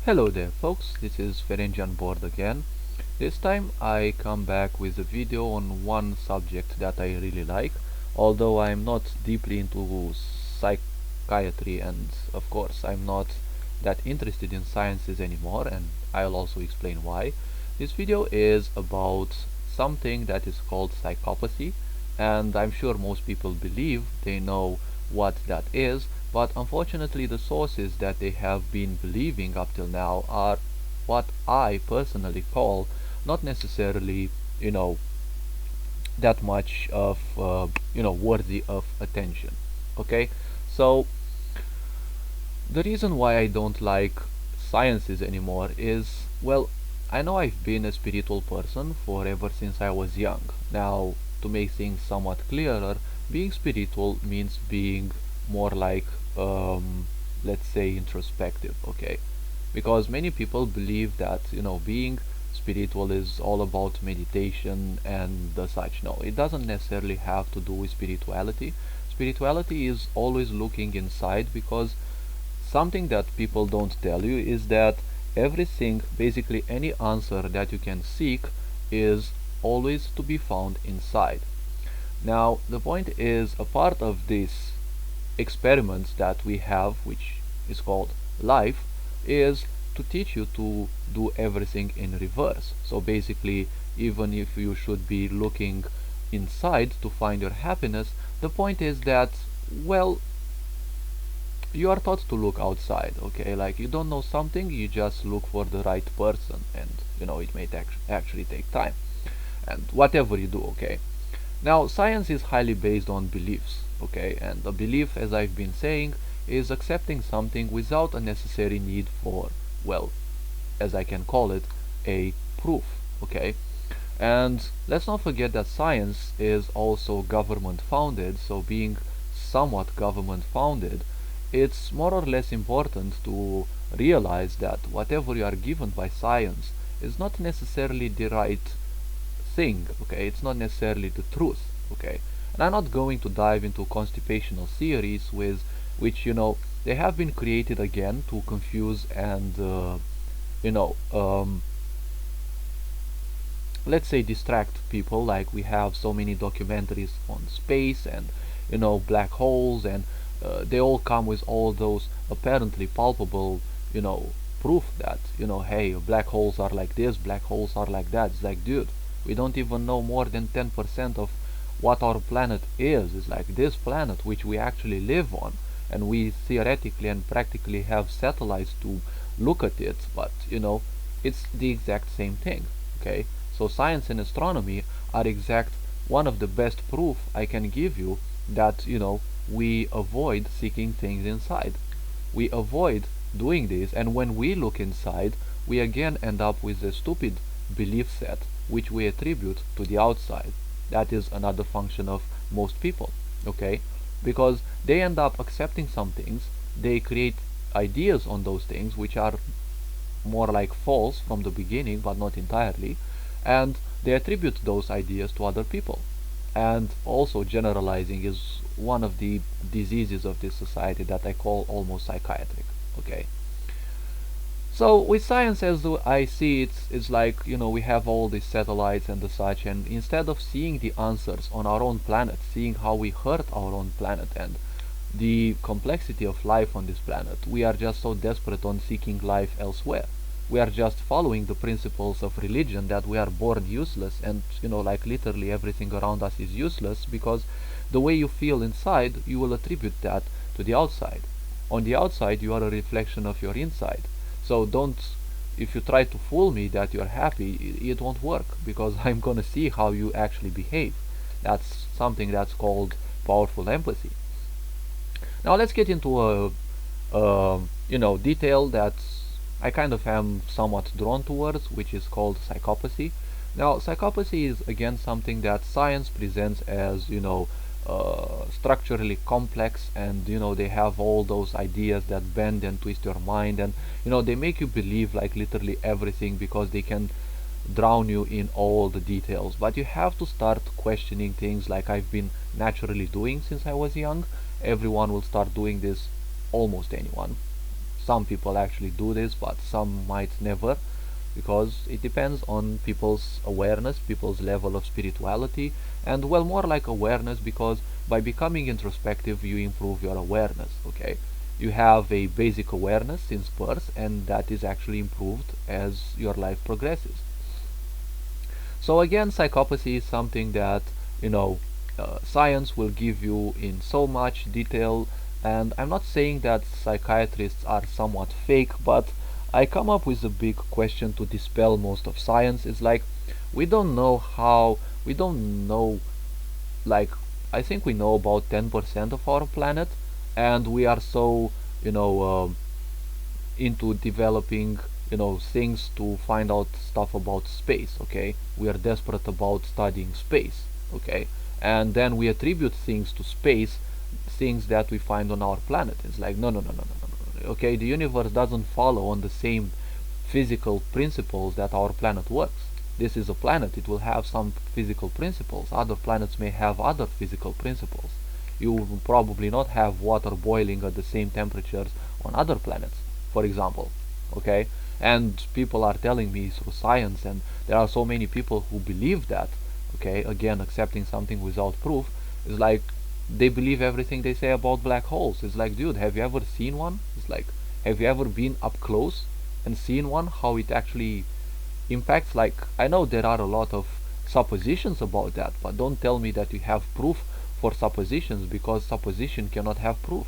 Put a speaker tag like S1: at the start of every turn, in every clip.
S1: Hello there folks, this is Ferengi on board again. This time I come back with a video on one subject that I really like, although I'm not deeply into psychiatry and of course I'm not that interested in sciences anymore, and I'll also explain why. This video is about something that is called psychopathy, and I'm sure most people believe they know what that is, but unfortunately the sources that they have been believing up till now are what I personally call not necessarily, you know, that much of, worthy of attention. Okay, so the reason why I don't like sciences anymore is, well, I know I've been a spiritual person for ever since I was young. Now, to make things somewhat clearer, being spiritual means being more like, let's say, introspective, okay? Because many people believe that, being spiritual is all about meditation and the such. No, it doesn't necessarily have to do with spirituality. Spirituality is always looking inside, because something that people don't tell you is that everything, basically any answer that you can seek, is always to be found inside. Now, the point is, a part of this experiments that we have, which is called life, is to teach you to do everything in reverse. So basically, even if you should be looking inside to find your happiness, the point is that, well, you are taught to look outside, okay? Like, you don't know something, you just look for the right person, and it may actually take time, and whatever you do, okay? Now, science is highly based on beliefs, okay? And a belief, as I've been saying, is accepting something without a necessary need for, well, as I can call it, a proof, okay? And let's not forget that science is also government founded, so being somewhat government founded, it's more or less important to realize that whatever you are given by science is not necessarily the right thing, okay? It's not necessarily the truth, okay? And I'm not going to dive into constipational theories with which, they have been created again to confuse and, you know, um, let's say distract people. Like, we have so many documentaries on space and, black holes, and they all come with all those apparently palpable, proof that, hey, black holes are like this, black holes are like that. It's like, dude, we don't even know more than 10% of what our planet is. It's like this planet which we actually live on, and we theoretically and practically have satellites to look at it, but it's the exact same thing, okay? So science and astronomy are exact one of the best proof I can give you that, we avoid seeking things inside. We avoid doing this, and when we look inside, we again end up with a stupid belief set which we attribute to the outside. That is another function of most people, okay? Because they end up accepting some things, they create ideas on those things which are more like false from the beginning, but not entirely, and they attribute those ideas to other people. And also, generalizing is one of the diseases of this society that I call almost psychiatric, okay? So with science, as I see it, it's like, we have all these satellites and the such, and instead of seeing the answers on our own planet, seeing how we hurt our own planet and the complexity of life on this planet, we are just so desperate on seeking life elsewhere. We are just following the principles of religion, that we are born useless, and like, literally everything around us is useless, because the way you feel inside, you will attribute that to the outside. On the outside, you are a reflection of your inside. So don't, if you try to fool me that you're happy, it won't work, because I'm gonna see how you actually behave. That's something that's called powerful empathy. Now let's get into a detail that I kind of am somewhat drawn towards, which is called psychopathy. Now, psychopathy is again something that science presents as, structurally complex, and they have all those ideas that bend and twist your mind, and they make you believe like literally everything, because they can drown you in all the details. But you have to start questioning things, like I've been naturally doing since I was young. Everyone will start doing this, almost anyone. some people actually do this, but some might never, because it depends on people's awareness, people's level of spirituality, and well, more like awareness, because by becoming introspective you improve your awareness. Okay, you have a basic awareness since birth, and that is actually improved as your life progresses. So again, psychopathy is something that, you know, science will give you in so much detail, and I'm not saying that psychiatrists are somewhat fake, but I come up with a big question to dispel most of science. It's like we don't know how, we don't know, like, I think we know about 10% of our planet, and we are so, you know, into developing, you know, things to find out stuff about space. Okay, we are desperate about studying space. Okay, and then we attribute things to space, things that we find on our planet. It's like, no, no, no, no, no, no, no. Okay, the universe doesn't follow on the same physical principles that our planet works. This is a planet, it will have some physical principles. Other planets may have other physical principles. You will probably not have water boiling at the same temperatures on other planets, for example. Okay, and people are telling me through science, and there are so many people who believe that. Okay, again, accepting something without proof is like they believe everything they say about black holes. It's like, dude, have you ever seen one? It's like, have you ever been up close and seen one, how it actually impacts? Like, I know there are a lot of suppositions about that, but don't tell me that you have proof for suppositions, because supposition cannot have proof.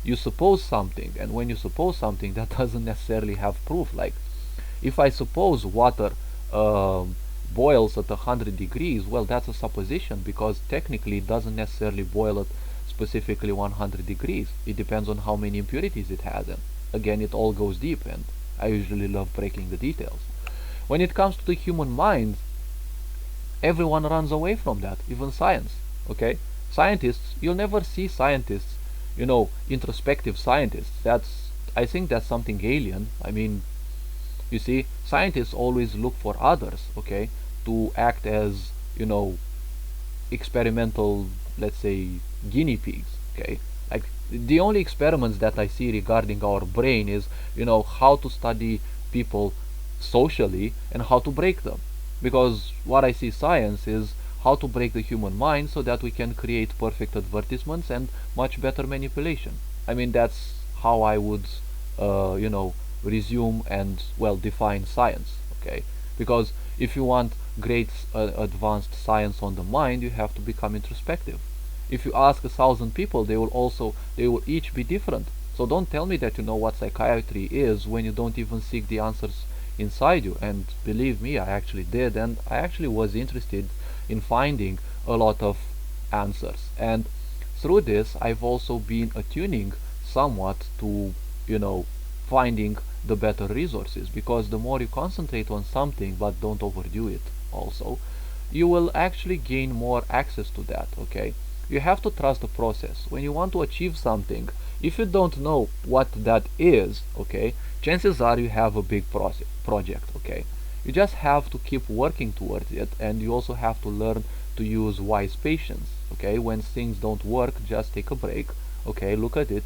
S1: You suppose something, and when you suppose something, that doesn't necessarily have proof. Like, if I suppose water boils at 100 degrees, well, that's a supposition, because technically it doesn't necessarily boil at specifically 100 degrees. It depends on how many impurities it has, and again, it all goes deep, and I usually love breaking the details. When it comes to the human mind, everyone runs away from that, even science. Okay, scientists, you'll never see scientists, you know, introspective scientists. That's, I think that's something alien. I mean, you see, scientists always look for others, okay, to act as, you know, experimental, let's say, guinea pigs. Okay, like the only experiments that I see regarding our brain is, you know, how to study people socially and how to break them. Because what I see science is how to break the human mind so that we can create perfect advertisements and much better manipulation. I mean, that's how I would, you know, resume and, well, define science. Okay, because if you want great advanced science on the mind, you have to become introspective. If you ask 1,000 people, they will each be different. So don't tell me that you know what psychiatry is when you don't even seek the answers inside you. And believe me, I actually did, and I actually was interested in finding a lot of answers. And through this, I've also been attuning somewhat to, you know, finding the better resources, because the more you concentrate on something but don't overdo it also, you will actually gain more access to that. Okay, you have to trust the process. When you want to achieve something, if you don't know what that is, okay, chances are you have a big project. Okay, you just have to keep working towards it, and you also have to learn to use wise patience. Okay, when things don't work, just take a break. Okay, look at it,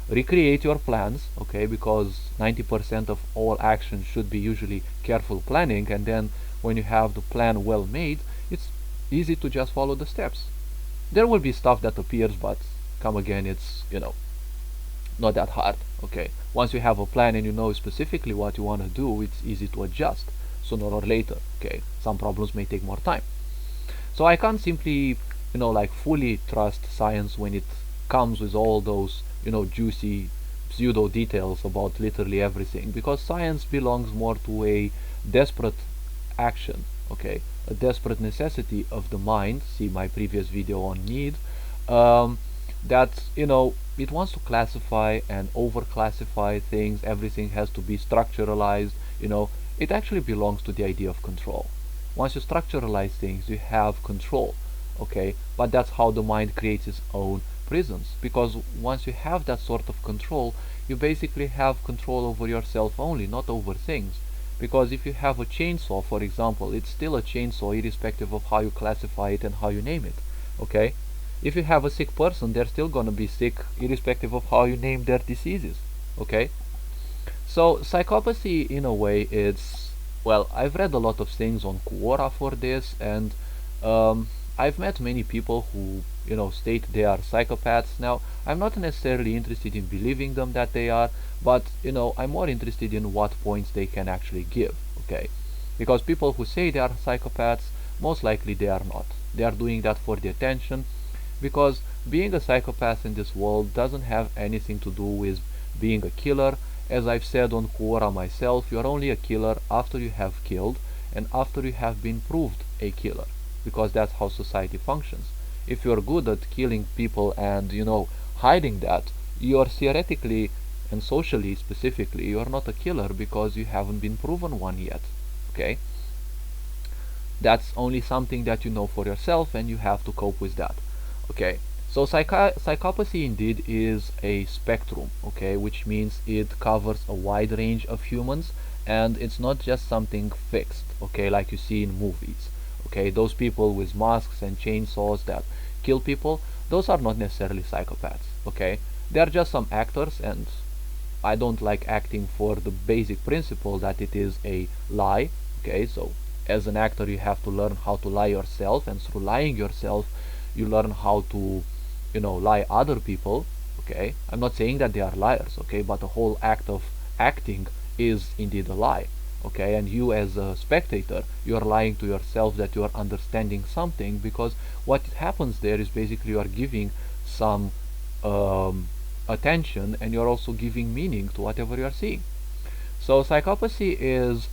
S1: recreate your plans. Okay, because 90% of all action should be usually careful planning, and then when you have the plan well made, it's easy to just follow the steps. There will be stuff that appears, but come again, it's, you know, not that hard. Okay, once you have a plan and you know specifically what you want to do, it's easy to adjust sooner or later. Okay, some problems may take more time. So I can't simply, you know, like fully trust science when it comes with all those, you know, juicy pseudo details about literally everything, because science belongs more to a desperate action. Okay, a desperate necessity of the mind. See my previous video on need. That, you know, it wants to classify and over classify things. Everything has to be structuralized. You know, it actually belongs to the idea of control. Once you structuralize things, you have control. Okay, but that's how the mind creates its own prisons, because once you have that sort of control, you basically have control over yourself only, not over things. Because if you have a chainsaw, for example, it's still a chainsaw irrespective of how you classify it and how you name it. Okay, if you have a sick person, they're still gonna be sick irrespective of how you name their diseases. Okay, So psychopathy, in a way, it's, well, I've read a lot of things on Quora for this, and I've met many people who, state they are psychopaths. Now, I'm not necessarily interested in believing them that they are, but I'm more interested in what points they can actually give. Okay, because people who say they are psychopaths, most likely they are not. They are doing that for the attention, because being a psychopath in this world doesn't have anything to do with being a killer. As I've said on Quora myself, you're only a killer after you have killed and after you have been proved a killer, because that's how society functions. If you're good at killing people and, hiding that, you're theoretically and socially specifically, you're not a killer because you haven't been proven one yet. Okay? That's only something that you know for yourself, and you have to cope with that. Okay, so psychopathy indeed is a spectrum, okay, which means it covers a wide range of humans, and it's not just something fixed, okay, like you see in movies. Okay, those people with masks and chainsaws that kill people, those are not necessarily psychopaths. Okay, they are just some actors, and I don't like acting for the basic principle that it is a lie. Okay, so as an actor you have to learn how to lie yourself, and through lying yourself you learn how to, lie other people. Okay, I'm not saying that they are liars, okay, but the whole act of acting is indeed a lie. Okay, and you as a spectator, you are lying to yourself that you are understanding something, because what happens there is basically you are giving some attention, and you're also giving meaning to whatever you are seeing. So psychopathy is,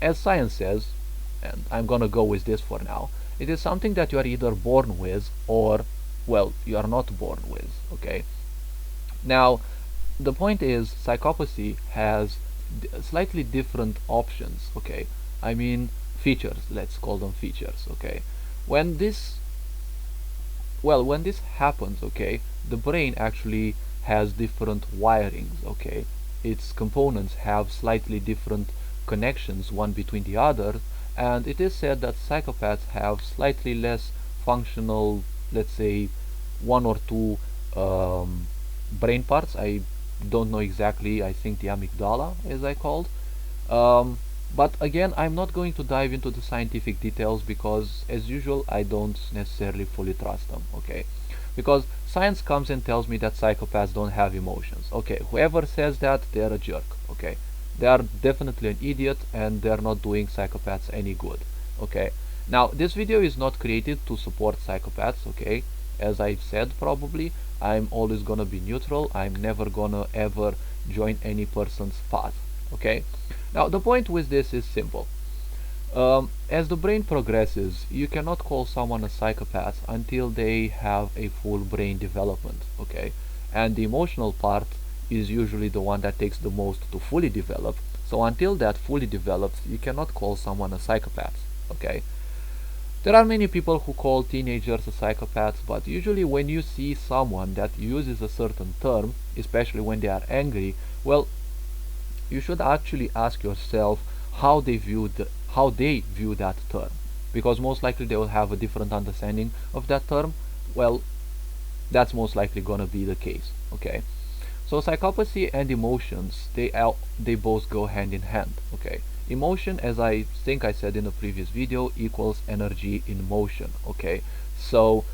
S1: as science says, and I'm gonna go with this for now, it is something that you are either born with or, well, you are not born with. Okay, now the point is psychopathy has slightly different options. Okay, I mean features, let's call them features. Okay, when this, well, when this happens, okay, the brain actually has different wirings. Okay, its components have slightly different connections one between the other, and it is said that psychopaths have slightly less functional, let's say, one or two brain parts. I don't know exactly, I think the amygdala, as I called. um, but again, I'm not going to dive into the scientific details, because as usual I don't necessarily fully trust them. Okay, because science comes and tells me that psychopaths don't have emotions. Okay, whoever says that, they're a jerk. Okay, they are definitely an idiot, and they're not doing psychopaths any good. Okay, now this video is not created to support psychopaths. Okay, as I've said, probably I'm always gonna be neutral. I'm never gonna ever join any person's path. Okay, now the point with this is simple. As the brain progresses, you cannot call someone a psychopath until they have a full brain development. Okay, and the emotional part is usually the one that takes the most to fully develop. So until that fully develops, you cannot call someone a psychopath. Okay, there are many people who call teenagers a psychopath, but usually when you see someone that uses a certain term, especially when they are angry, well, you should actually ask yourself how they view that term, because most likely they will have a different understanding of that term. Well, that's most likely gonna be the case. Okay, so psychopathy and emotions, they both go hand in hand. Okay, emotion, as I think I said in the previous video, equals energy in motion. Okay, so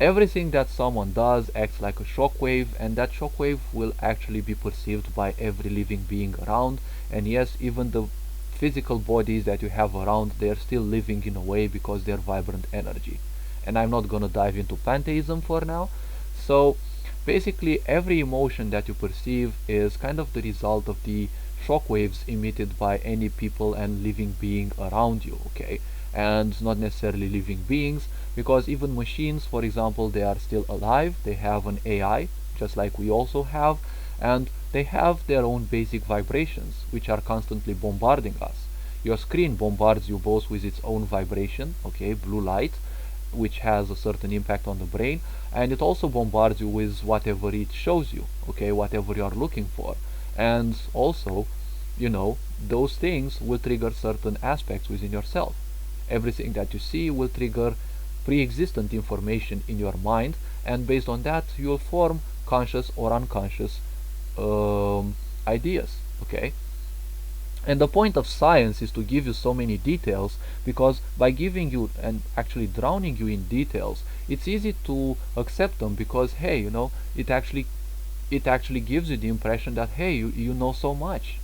S1: everything that someone does acts like a shockwave, and that shockwave will actually be perceived by every living being around. And yes, even the physical bodies that you have around, they're still living in a way, because they're vibrant energy. And I'm not gonna dive into pantheism for now. So basically every emotion that you perceive is kind of the result of the shockwaves emitted by any people and living being around you. Okay, and not necessarily living beings, because even machines, for example, they are still alive. They have an AI, just like we also have, and they have their own basic vibrations, which are constantly bombarding us. Your screen bombards you both with its own vibration, okay, blue light, which has a certain impact on the brain, and it also bombards you with whatever it shows you, okay, whatever you are looking for. And also, those things will trigger certain aspects within yourself. Everything that you see will trigger pre-existent information in your mind, and based on that you will form conscious or unconscious ideas, okay? And the point of science is to give you so many details, because by giving you and actually drowning you in details, it's easy to accept them, because hey, it actually gives you the impression that hey, you know so much.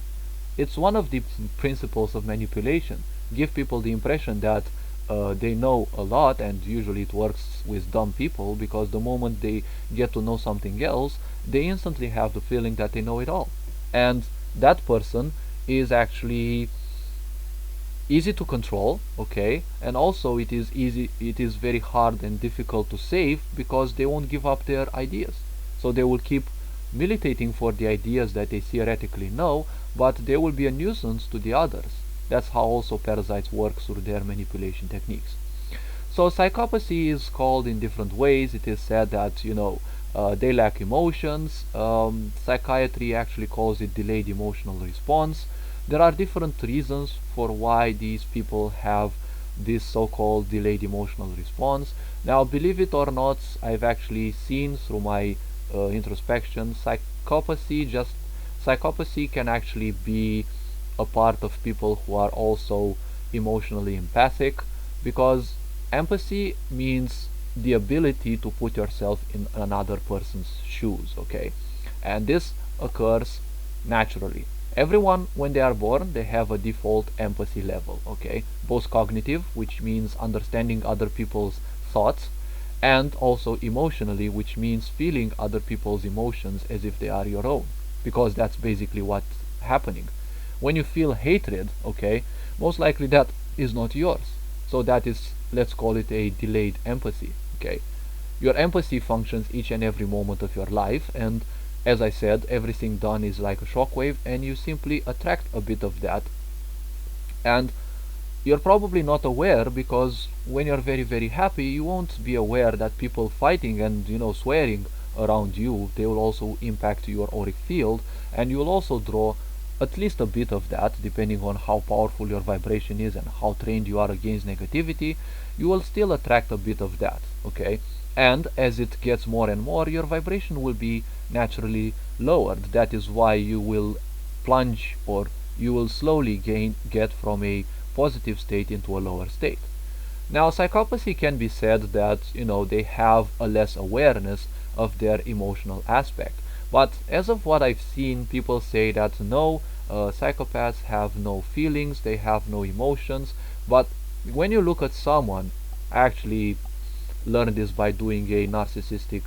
S1: It's one of the principles of manipulation. Give people the impression that they know a lot, and usually it works with dumb people, because the moment they get to know something else, they instantly have the feeling that they know it all. And that person is actually easy to control, okay? And also it is very hard and difficult to save, because they won't give up their ideas. So they will keep militating for the ideas that they theoretically know, but they will be a nuisance to the others. That's how also parasites work through their manipulation techniques. So psychopathy is called in different ways. It is said that they lack emotions. Psychiatry actually calls it delayed emotional response. There are different reasons for why these people have this so-called delayed emotional response. Now, believe it or not, I've actually seen through my introspection, psychopathy can actually be a part of people who are also emotionally empathic, because empathy means the ability to put yourself in another person's shoes, okay? And this occurs naturally. Everyone, when they are born, they have a default empathy level, okay? Both cognitive, which means understanding other people's thoughts, and also emotionally, which means feeling other people's emotions as if they are your own, because that's basically what's happening. When you feel hatred, okay, most likely that is not yours. So that is, let's call it a delayed empathy, okay? Your empathy functions each and every moment of your life, and as I said, everything done is like a shockwave, and you simply attract a bit of that. And you're probably not aware, because when you're very, very happy, you won't be aware that people fighting and swearing around you, they will also impact your auric field, and you will also draw at least a bit of that, depending on how powerful your vibration is and how trained you are against negativity. You will still attract a bit of that, okay? And as it gets more and more, your vibration will be naturally lowered. That is why you will plunge, or you will slowly get from a positive state into a lower state. Now, psychopathy can be said that they have a less awareness of their emotional aspect. But as of what I've seen, people say that no, psychopaths have no feelings, they have no emotions. But when you look at someone, I actually learned this by doing a narcissistic,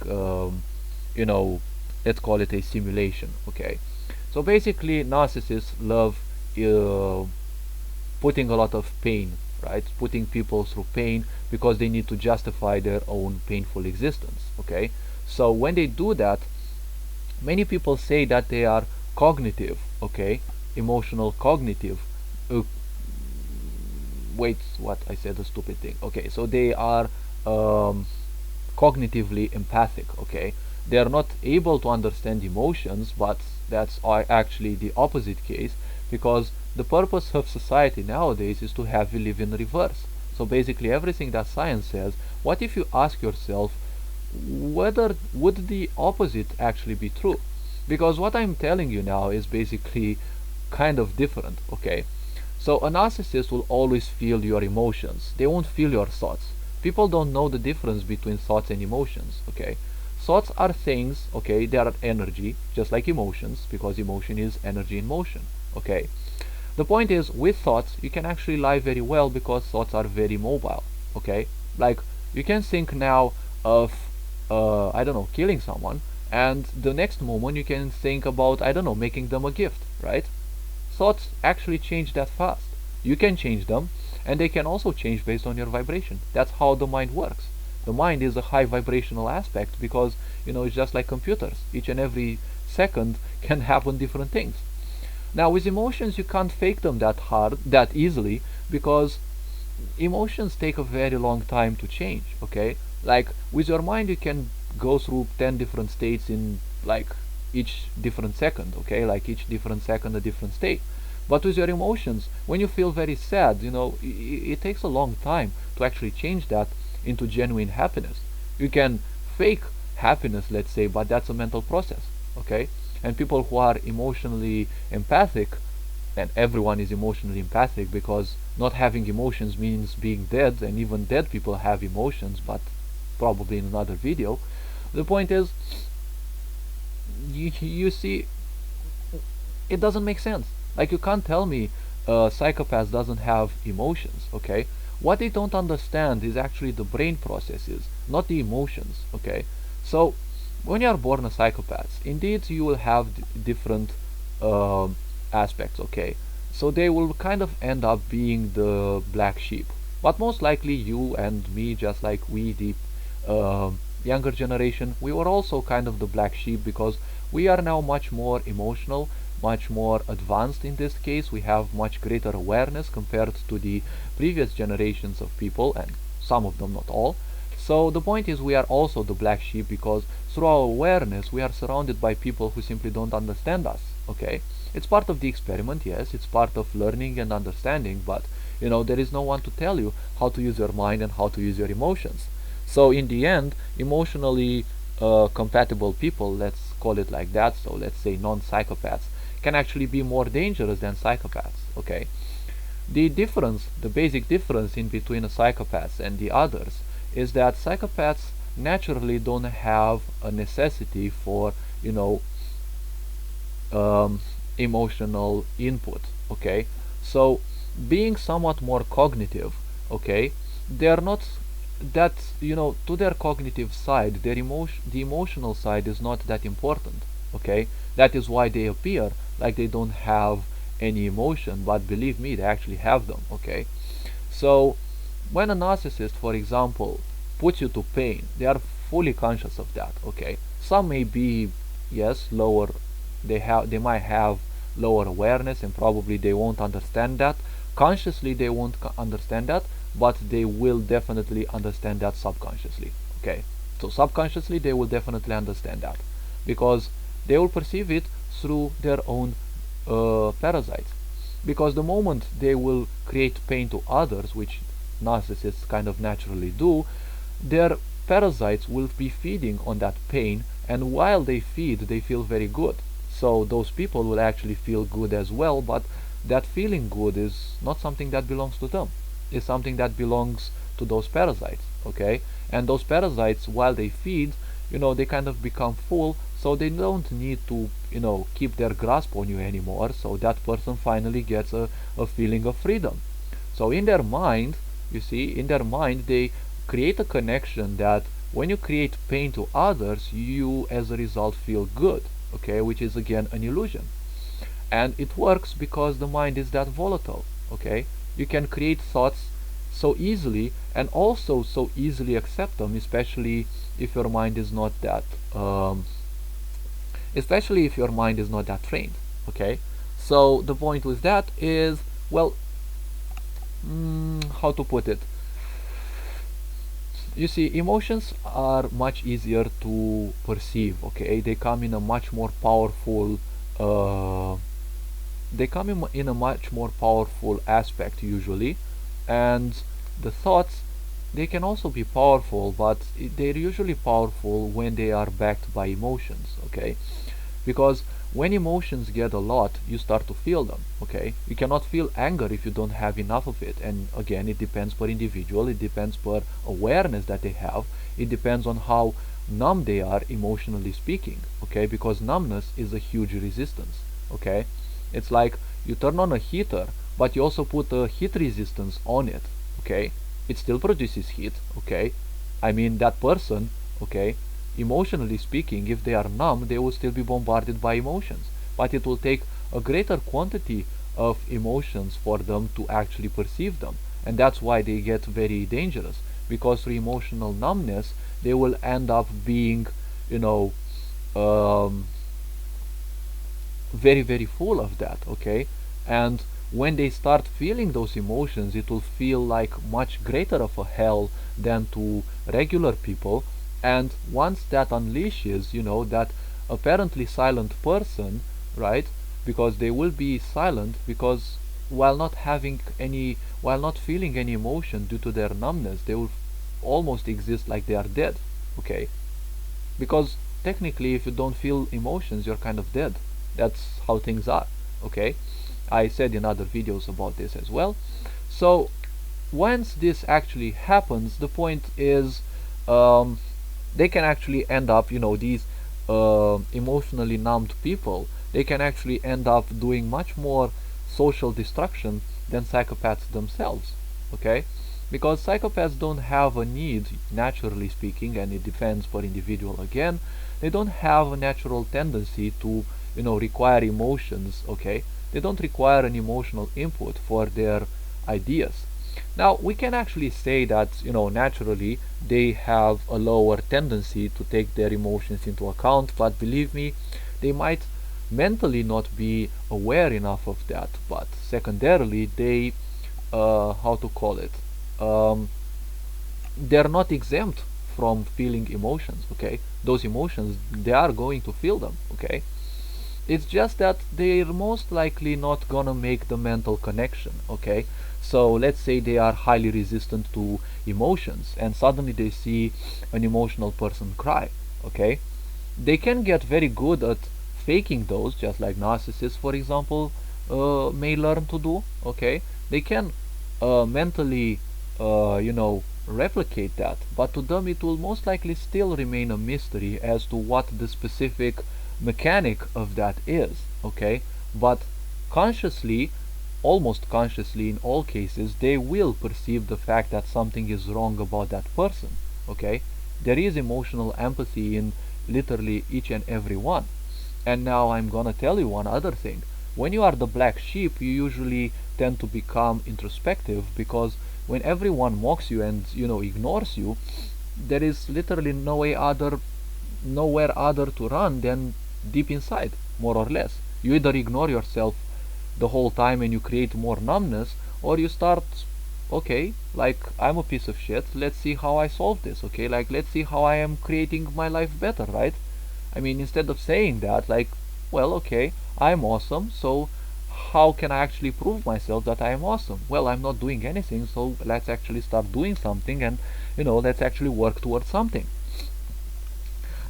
S1: let's call it a simulation, okay? So basically, narcissists love putting a lot of pain, right? Putting people through pain, because they need to justify their own painful existence, okay? So when they do that, many people say that they are cognitive, okay? Emotional cognitive. Wait, what? I said a stupid thing. Okay, so they are cognitively empathic, okay? They are not able to understand emotions, but that's actually the opposite case, because the purpose of society nowadays is to have you live in reverse. So basically everything that science says, what if you ask yourself, whether would the opposite actually be true? Because what I'm telling you now is basically kind of different, okay? So a narcissist will always feel your emotions. They won't feel your thoughts. People don't know the difference between thoughts and emotions, okay? Thoughts are things, okay, they are energy, just like emotions, because emotion is energy in motion, okay? The point is, with thoughts, you can actually lie very well, because thoughts are very mobile, okay? Like, you can think now of, I don't know, killing someone, and the next moment you can think about, I don't know, making them a gift, right? Thoughts actually change that fast. You can change them, and they can also change based on your vibration. That's how the mind works. The mind is a high vibrational aspect, because it's just like computers. Each and every second can happen different things. Now with emotions, you can't fake them that easily, because emotions take a very long time to change, okay? Like with your mind, you can go through 10 different states in like each different second, okay? Like each different second a different state. But with your emotions, when you feel very sad, it takes a long time to actually change that into genuine happiness. You can fake happiness, let's say, but that's a mental process, okay? and people who are emotionally empathic, and everyone is emotionally empathic because not having emotions means being dead, and even dead people have emotions, but probably in another video. The point is, you see, it doesn't make sense. Like, you can't tell me a psychopath doesn't have emotions, okay? What they don't understand is actually the brain processes, not the emotions, okay? So, when you are born a psychopath, indeed you will have different um aspects, okay? So they will kind of end up being the black sheep. But most likely you and me, just like we, the younger generation, we were also kind of the black sheep because we are now much more emotional, much more advanced in this case. We have much greater awareness compared to the previous generations of people, and some of them, not all. So the point is, we are also the black sheep because through our awareness we are surrounded by people who simply don't understand us, okay? It's part of the experiment, yes, it's part of learning and understanding, but there is no one to tell you how to use your mind and how to use your emotions. So in the end, emotionally compatible people, let's call it like that, so let's say non-psychopaths, can actually be more dangerous than psychopaths, okay? The basic difference in between a psychopath and the others is that psychopaths naturally don't have a necessity for, um, emotional input, okay? So being somewhat more cognitive, okay, they're not that, to their cognitive side, the emotional side is not that important, okay? That is why they appear like they don't have any emotion, but believe me, they actually have them, okay? So when a narcissist, for example, puts you to pain, they are fully conscious of that, okay? Some may be, yes, lower, they might have lower awareness, and probably they won't understand that consciously, they won't understand that, but they will definitely understand that subconsciously, okay? So subconsciously they will definitely understand that because they will perceive it through their own parasites. Because the moment they will create pain to others, which narcissists kind of naturally do, their parasites will be feeding on that pain, and while they feed, they feel very good. So those people will actually feel good as well, but that feeling good is not something that belongs to them. It's something that belongs to those parasites, okay? And those parasites, while they feed, they kind of become full, so they don't need to, keep their grasp on you anymore, so that person finally gets a feeling of freedom. So in their mind, you see, in their mind, they create a connection that when you create pain to others, you as a result feel good, okay, which is again an illusion. And it works because the mind is that volatile, okay? You can create thoughts so easily and also so easily accept them, especially if your mind is not that trained, okay? So the point with that is, well, how to put it, you see, emotions are much easier to perceive, okay? They come in a much more powerful aspect usually, and the thoughts, they can also be powerful, but they're usually powerful when they are backed by emotions, okay? Because when emotions get a lot, you start to feel them, okay? You cannot feel anger if you don't have enough of it, and again, it depends per individual, it depends per awareness that they have, it depends on how numb they are emotionally speaking, okay? Because numbness is a huge resistance, okay? It's like you turn on a heater, but you also put a heat resistance on it, okay? It still produces heat, okay? I mean, that person, okay, emotionally speaking, if they are numb, they will still be bombarded by emotions. But it will take a greater quantity of emotions for them to actually perceive them. And that's why they get very dangerous. Because through emotional numbness, they will end up being, um, very, very full of that, okay? And when they start feeling those emotions, it will feel like much greater of a hell than to regular people. And once that unleashes, that apparently silent person, right? Because they will be silent because while not feeling any emotion due to their numbness, they will almost exist like they are dead, okay? Because technically, if you don't feel emotions, you're kind of dead. That's how things are. Okay, I said in other videos about this as well. So once this actually happens, the point is, um, they can actually end up, these emotionally numbed people, they can actually end up doing much more social destruction than psychopaths themselves. Okay, because psychopaths don't have a need, naturally speaking, and it depends per individual again. They don't have a natural tendency to, require emotions. Okay, they don't require an emotional input for their ideas. Now we can actually say that, naturally they have a lower tendency to take their emotions into account, but believe me, they might mentally not be aware enough of that. But secondarily, they, how to call it, um, they're not exempt from feeling emotions. Okay, those emotions, they are going to feel them. Okay, it's just that they're most likely not gonna make the mental connection. Okay, so let's say they are highly resistant to emotions and suddenly they see an emotional person cry. Okay, they can get very good at faking those, just like narcissists, for example, may learn to do. Okay, they can mentally, replicate that, but to them it will most likely still remain a mystery as to what the specific mechanic of that is. Okay, but consciously, almost consciously in all cases, they will perceive the fact that something is wrong about that person. Okay, there is emotional empathy in literally each and every one. And now I'm gonna tell you one other thing. When you are the black sheep, you usually tend to become introspective, because when everyone mocks you and, ignores you, there is literally nowhere other to run than deep inside, more or less. You either ignore yourself the whole time and you create more numbness, or you start, okay, like, I'm a piece of shit, let's see how I solve this. Okay, like, let's see how I am creating my life better, right? I mean, instead of saying that, like, well, okay, I'm awesome, so how can I actually prove myself that I am awesome? Well, I'm not doing anything, so let's actually start doing something, and, let's actually work towards something.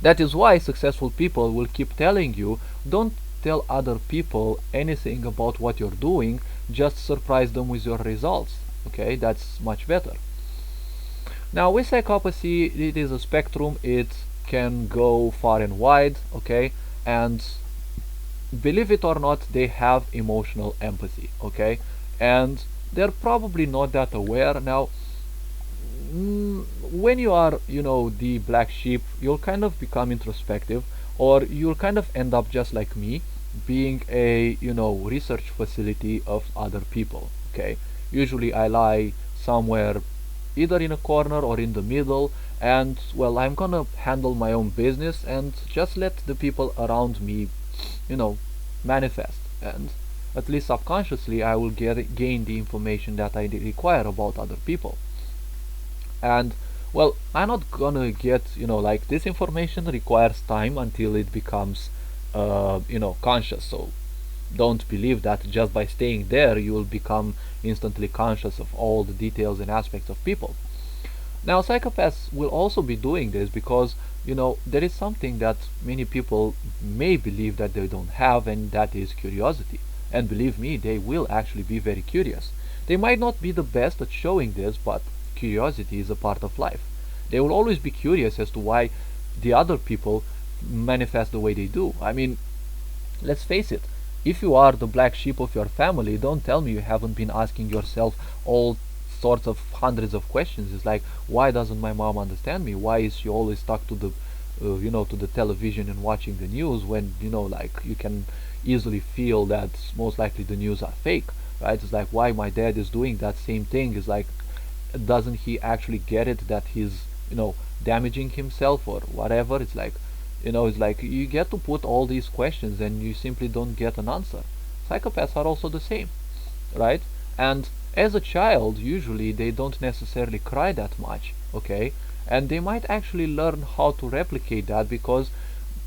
S1: That is why successful people will keep telling you, don't tell other people anything about what you're doing, just surprise them with your results. Okay, that's much better. Now with psychopathy, it is a spectrum. It can go far and wide. Okay, and believe it or not, they have emotional empathy. Okay, and they're probably not that aware. Now, when you are, the black sheep, you'll kind of become introspective, or you'll kind of end up just like me, being a, research facility of other people. Okay, usually I lie somewhere either in a corner or in the middle, and, well, I'm gonna handle my own business and just let the people around me, manifest, and at least subconsciously I will gain the information that I require about other people. And, well, I'm not gonna get, like, this information requires time until it becomes, conscious. So don't believe that just by staying there you will become instantly conscious of all the details and aspects of people. Now psychopaths will also be doing this because, there is something that many people may believe that they don't have, and that is curiosity. And believe me, they will actually be very curious. They might not be the best at showing this, but curiosity is a part of life. They will always be curious as to why the other people manifest the way they do. I mean, let's face it, if you are the black sheep of your family, don't tell me you haven't been asking yourself all sorts of hundreds of questions. It's like, why doesn't my mom understand me? Why is she always stuck to the, to the television and watching the news, when, like, you can easily feel that most likely the news are fake, right? It's like, why my dad is doing that same thing. Is like, doesn't he actually get it that he's, damaging himself or whatever? It's like, it's like you get to put all these questions and you simply don't get an answer. Psychopaths are also the same, right? And as a child, usually they don't necessarily cry that much. Okay, and they might actually learn how to replicate that, because,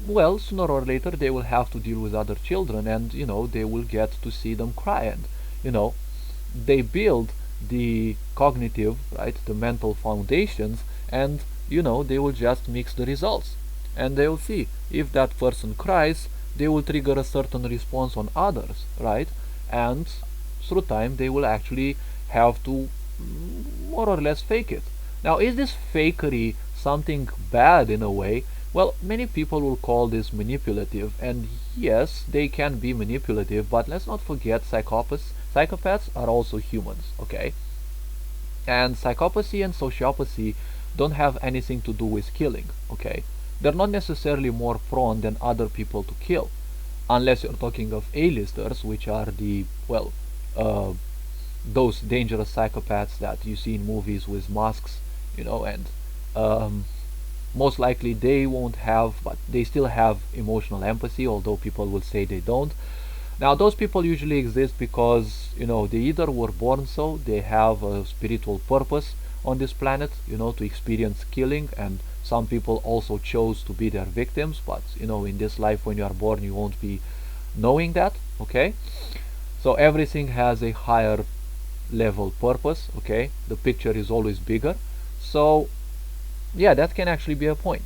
S1: well, sooner or later they will have to deal with other children, and, they will get to see them cry, and, they build the cognitive, right, the mental foundations, and, they will just mix the results. and they will see if that person cries, they will trigger a certain response on others, right? And through time they will actually have to more or less fake it. Now, is this fakery something bad in a way? Well, many people will call this manipulative, and yes, they can be manipulative, but let's not forget psychopaths are also humans, okay? And psychopathy and sociopathy don't have anything to do with killing, okay? They're not necessarily more prone than other people to kill, unless you're talking of A-listers, which are the, well, uh, those dangerous psychopaths that you see in movies with masks, and um, most likely they won't have, but they still have emotional empathy, although people will say they don't. Now, those people usually exist because, they either were born so, they have a spiritual purpose on this planet, to experience killing, and some people also chose to be their victims, but, in this life when you are born, you won't be knowing that, okay? So everything has a higher level purpose, okay? The picture is always bigger. So, yeah, that can actually be a point.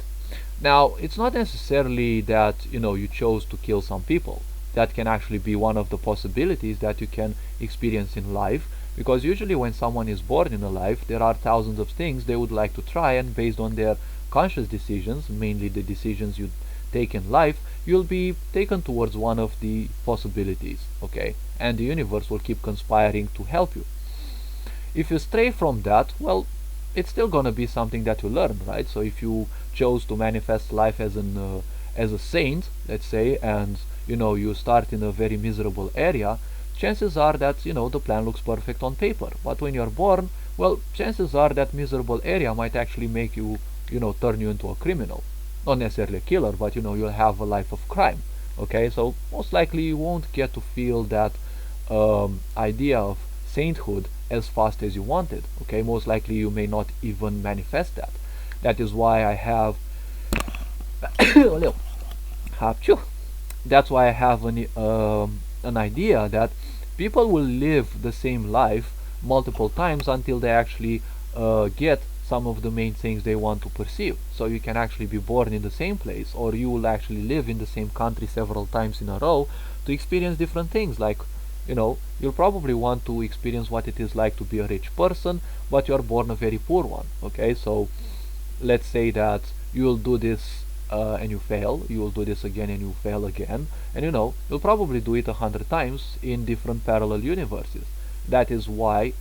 S1: Now, it's not necessarily that, you chose to kill some people. That can actually be one of the possibilities that you can experience in life, because usually when someone is born in a life, there are thousands of things they would like to try, and based on their conscious decisions, mainly the decisions you take in life, you'll be taken towards one of the possibilities, okay? And the universe will keep conspiring to help you. If you stray from that, well, it's still gonna be something that you learn, right? So if you chose to manifest life as a saint, let's say, and you start in a very miserable area, chances are that the plan looks perfect on paper. But when you're born, well, chances are that miserable area might actually make you, turn you into a criminal. Not necessarily a killer, but you'll have a life of crime. Okay, so most likely you won't get to feel that idea of sainthood as fast as you wanted. Okay, most likely you may not even manifest that. That is why I have that's why I have an idea that people will live the same life multiple times until they actually get some of the main things they want to perceive. So you can actually be born in the same place, or you will actually live in the same country several times in a row to experience different things. Like, you'll probably want to experience what it is like to be a rich person, but you're born a very poor one. Okay, so let's say that you will do this and you fail, you will do this again and you fail again, and you'll probably do it 100 times in different parallel universes. That is why,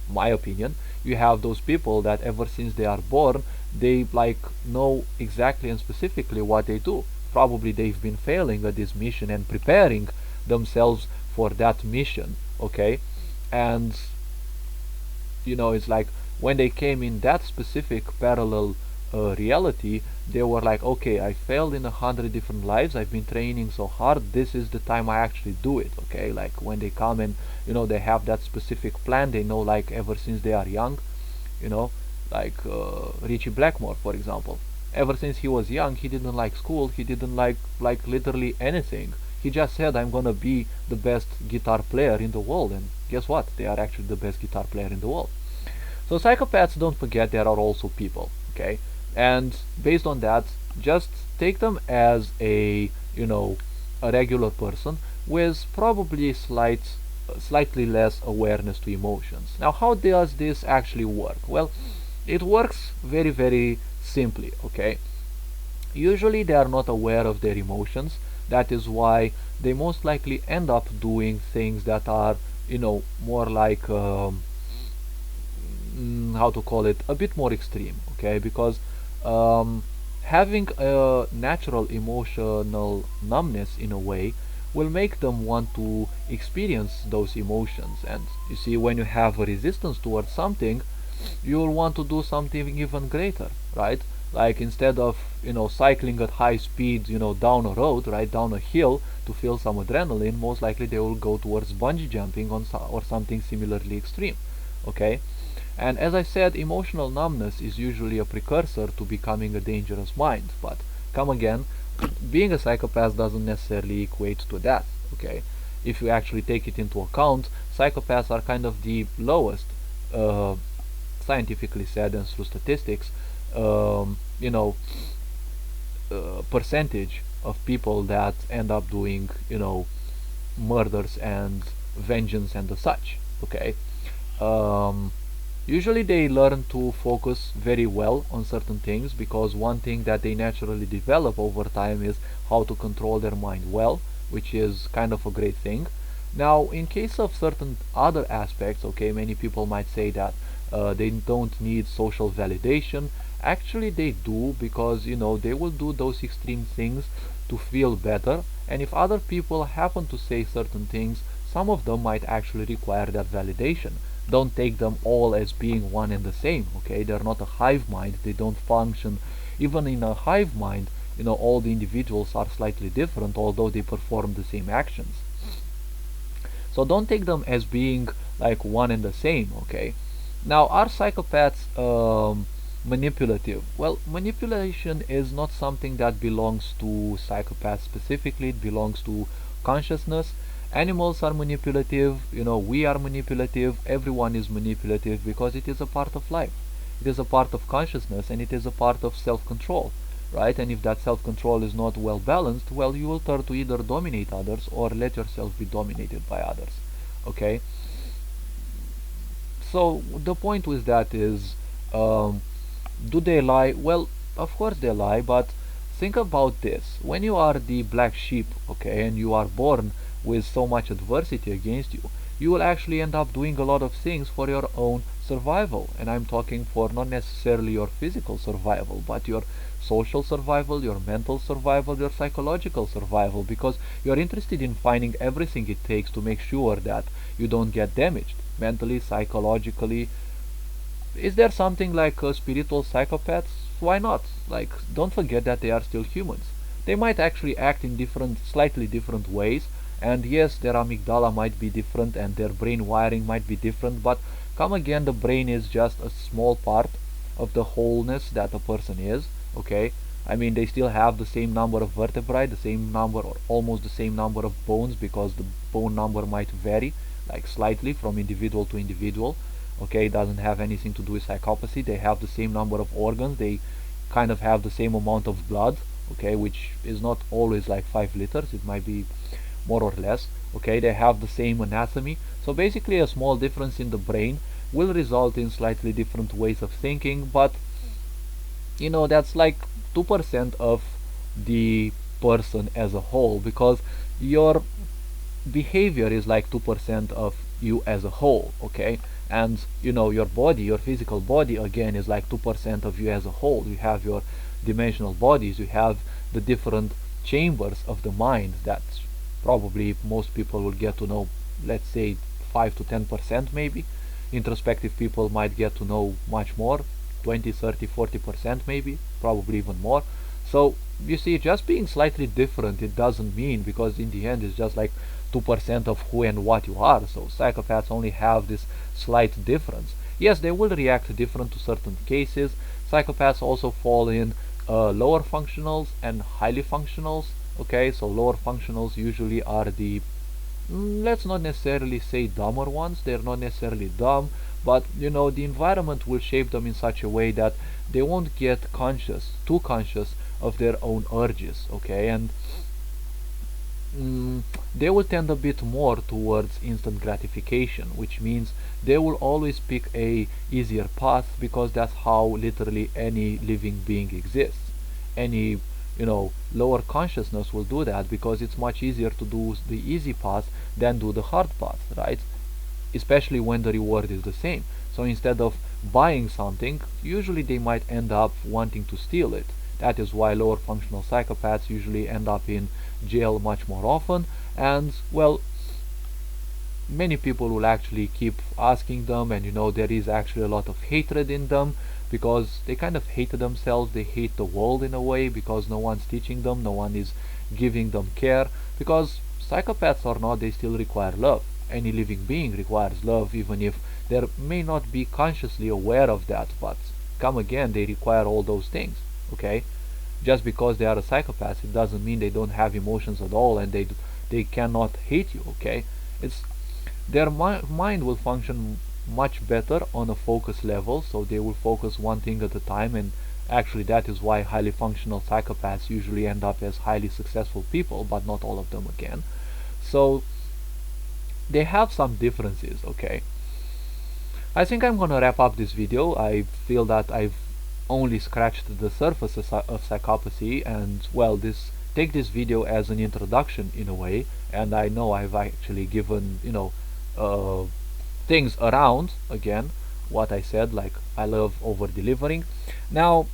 S1: my opinion, you have those people that ever since they are born, they like know exactly and specifically what they do. Probably they've been failing at this mission and preparing themselves for that mission, okay? And it's like when they came in that specific parallel reality, they were like, okay, I failed in 100 different lives, I've been training so hard, this is the time I actually do it, okay? Like when they come and they have that specific plan, they know, like ever since they are young, like Richie Blackmore, for example. Ever since he was young, he didn't like school, he didn't like literally anything. He just said, I'm gonna be the best guitar player in the world, and guess what? They are actually the best guitar player in the world. So psychopaths, don't forget, there are also people, okay? And based on that, just take them as a a regular person with probably slightly less awareness to emotions. Now, how does this actually work? Well, it works very, very simply, okay? Usually they are not aware of their emotions. That is why they most likely end up doing things that are more like how to call it, a bit more extreme, okay? Because having a natural emotional numbness in a way will make them want to experience those emotions. And you see, when you have a resistance towards something, you'll want to do something even greater, right? Like instead of cycling at high speed down a road, right, down a hill to feel some adrenaline, most likely they will go towards bungee jumping or something similarly extreme, okay? And as I said, emotional numbness is usually a precursor to becoming a dangerous mind. But come again, being a psychopath doesn't necessarily equate to that, okay? If you actually take it into account, psychopaths are kind of the lowest, scientifically said and through statistics, percentage of people that end up doing, murders and vengeance and the such. Okay. um, Usually they learn to focus very well on certain things, because one thing that they naturally develop over time is how to control their mind well, which is kind of a great thing. Now, in case of certain other aspects, okay, many people might say that they don't need social validation. Actually, they do, because they will do those extreme things to feel better. And if other people happen to say certain things, some of them might actually require that validation. Don't take them all as being one and the same. Okay, they're not a hive mind. They don't function. Even in a hive mind, all the individuals are slightly different, although they perform the same actions. So don't take them as being like one and the same. Okay. Now, are psychopaths manipulative? Well, manipulation is not something that belongs to psychopaths specifically. It belongs to consciousness. Animals are manipulative, we are manipulative, everyone is manipulative, because it is a part of life. It is a part of consciousness, and it is a part of self-control, right? And if that self-control is not well balanced, well, you will turn to either dominate others or let yourself be dominated by others. Okay. So the point with that is, do they lie? Well, of course they lie, but think about this. When you are the black sheep, okay, and you are born with so much adversity against you, you will actually end up doing a lot of things for your own survival. And I'm talking for not necessarily your physical survival, but your social survival, your mental survival, your psychological survival, because you're interested in finding everything it takes to make sure that you don't get damaged mentally, psychologically. Is there something like spiritual psychopaths? Why not? Like, don't forget that they are still humans. They might actually act in slightly different ways, and yes, their amygdala might be different and their brain wiring might be different, but come again, the brain is just a small part of the wholeness that a person is. Okay. I mean, they still have the same number of vertebrae, the same number or almost the same number of bones, because the bone number might vary like slightly from individual to individual. Okay, it doesn't have anything to do with psychopathy. They have the same number of organs, they kind of have the same amount of blood, okay, which is not always like 5 liters, it might be more or less. Okay, they have the same anatomy. So basically a small difference in the brain will result in slightly different ways of thinking, but that's like 2% of the person as a whole, because your behavior is like 2% of you as a whole. Okay. And your body, your physical body, again, is like 2% of you as a whole. You have your dimensional bodies, you have the different chambers of the mind that probably most people will get to know, let's say 5 to 10% maybe. Introspective people might get to know much more, 20, 30, 40% maybe, probably even more. So you see, just being slightly different, it doesn't mean, because in the end it's just like 2% of who and what you are. So psychopaths only have this slight difference. Yes, they will react different to certain cases. Psychopaths also fall in lower functionals and highly functionals. Okay, so lower functionals usually are the, let's not necessarily say dumber ones. They're not necessarily dumb, but the environment will shape them in such a way that they won't get too conscious of their own urges. Okay. And they will tend a bit more towards instant gratification, which means they will always pick a easier path, because that's how literally any living being exists. Any lower consciousness will do that, because it's much easier to do the easy path than do the hard path, right? Especially when the reward is the same. So instead of buying something, usually they might end up wanting to steal it. That is why lower functional psychopaths usually end up in jail much more often. And well, many people will actually keep asking them, and there is actually a lot of hatred in them, because they kind of hate themselves, they hate the world in a way, because no one's teaching them, no one is giving them care. Because psychopaths or not, they still require love. Any living being requires love, even if they may not be consciously aware of that, but come again, they require all those things. Okay. Just because they are a psychopath, it doesn't mean they don't have emotions at all, and they cannot hate you. Okay. It's their mind will function much better on a focus level, so they will focus one thing at a time and Actually, that is why highly functional psychopaths usually end up as highly successful people, but not all of them again. So they have some differences, okay? I think I'm gonna wrap up this video. I feel that I've only scratched the surface of psychopathy, and well, take this video as an introduction in a way, and I know I've actually given, uh, things around again what I said, like I love over delivering. Now,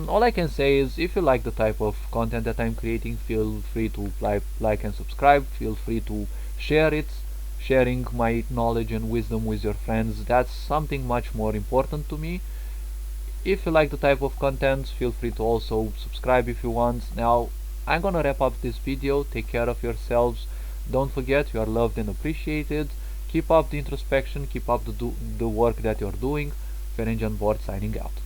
S1: all I can say is if you like the type of content that I'm creating, feel free to like and subscribe. Feel free to share it. Sharing my knowledge and wisdom with your friends, that's something much more important to me. If you like the type of content, feel free to also subscribe if you want. Now, I'm gonna wrap up this video. Take care of yourselves. Don't forget you are loved and appreciated. Keep up the introspection. Keep up the work that you're doing. Ferenc on board signing out.